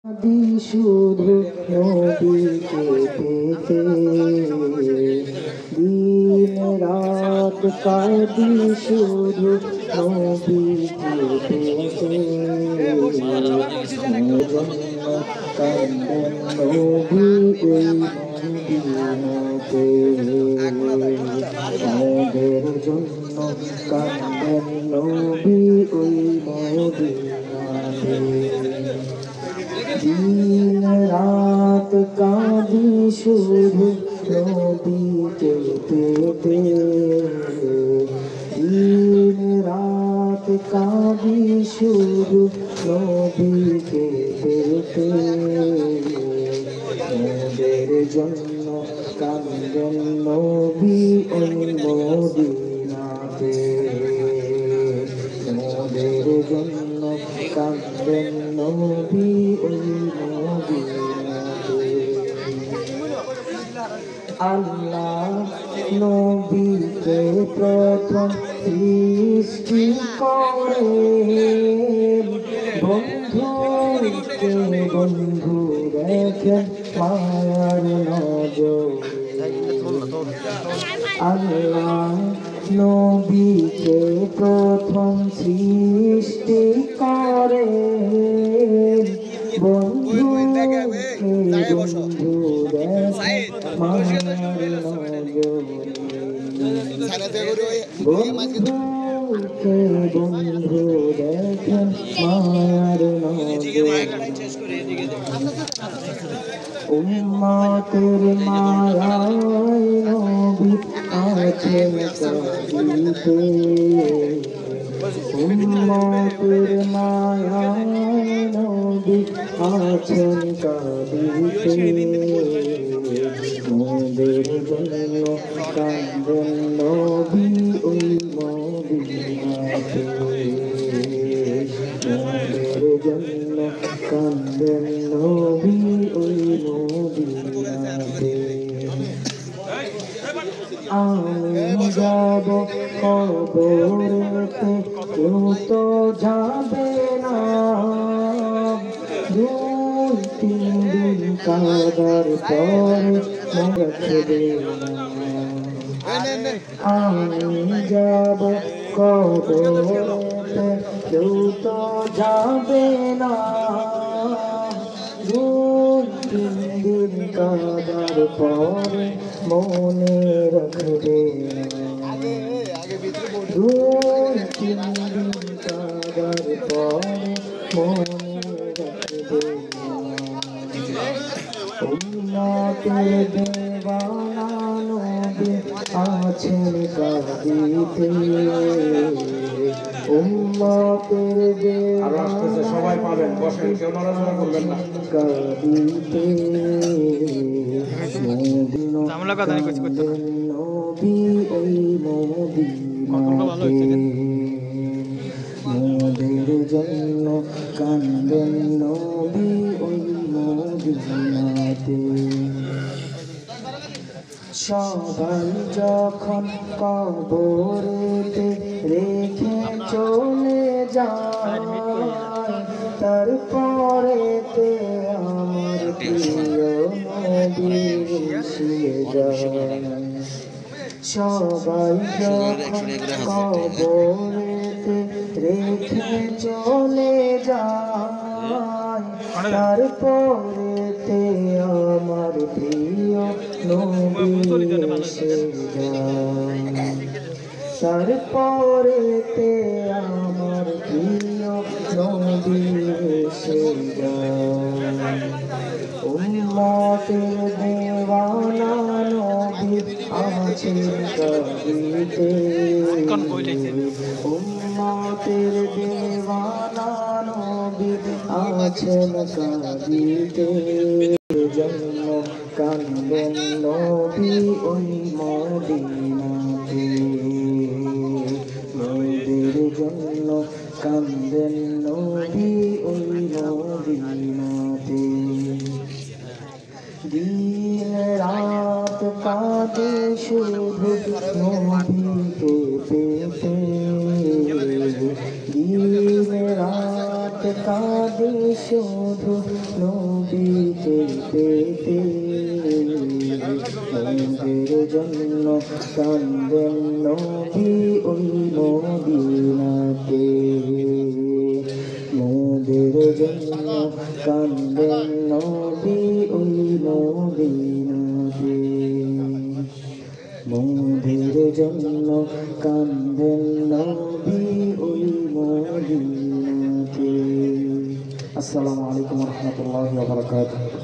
কাঁদি শুধু নবীকে পেতে, দিন রাত কাঁদি শুধু নবীকে পেতে, জন্য কান্দেন নবী ওই মদিনাতে, আমাদের জন্য কান্দেন নবী ওই মদিনাতে। দিন রাত কাঁদি শুধু নবীকে পেতে, দিন রাত কাঁদি শুধু নবীকে পেতে, মোদের জন্য কান্দেন নবী ওই মদিনাতে, মোদের জন্য কাঁদেন নবী ওই মদিনাতে। আল্লাহ নবীকে প্রথম সৃষ্টি করেন, বন্ধুকে বন্ধু দেখেন মায়ার নজরে। আল্লাহ নবীকে প্রথম সৃষ্টি করেন, বন্ধুকে বন্ধু দেখেন মায়ার নজরে। বন্ধুকে বন্ধু দেখেন মায়ার নজরে। উম্মতের মায়ায় নবী আছেন কাঁদিতে, উম্মতের মায়ায় নবী আছেন কাঁদিতে, মোদের জন্য কাঁদেন নবী ওই মদিনাতে, মোদের জন্য কাঁদেন নবী ওই মদিনাতে। আমি যাব কবরেতে, কেউ তো যাবে না, দুই তিন দিন কাঁদার পরে রাখবে না। আমি যাব কবরেতে, কেউ তো যাবে না, দুই তিন দিন কাঁদার পরে মনে রাখবে না, দুই তিন দিন কাঁদার পরে মনে রাখবে না। উম্মতের দেওয়ানা নবী আছেন কাঁদিতে, উম্মতের দেওয়ানা সবাই পাবেন, বসেন, কেউ নড়াচড়া করবেন না। কাঁদিতে নবী ওই মদিনাতে, মোদের জন্য কাঁদেন নবী ওই মদিনাতে। সবাই যখন কবরেতে রেখে চলে যায়, তারপরেতে আমার প্রিয় নবী এসে যায়। সবাই যখন কবরেতে রেখে চলে যায়, তারপরেতে আমার প্রিয় নবী এসে যায়, তারপরেতে আমার প্রিয় নবী এসে যায়। উম্মতের দেওয়ানা নবী আছেন কাঁদিতে, উম্মতের দেওয়ানা নবী আছেন কাঁদিতে, জন্য কাঁদেন নবী ওই মদিনাতে, মোদের জন্য কাঁদেন নবী ওই মদিনাতে। দিন রাত কাঁদে শুধু নবীকে পেতে, দিন রাত কাঁদে শুধু নবীকে পেতে, মোদের জন্য কান্দেন নবী ওই মদিনাতে, মোদের জন্য কান্দেন নবী ওই মদিনাতে, মোদের জন্য কান্দেন নবী ওই মদিনাতে। আসসালামু আলাইকুম ওয়া রাহমাতুল্লাহি ওয়া বারাকাতুহু।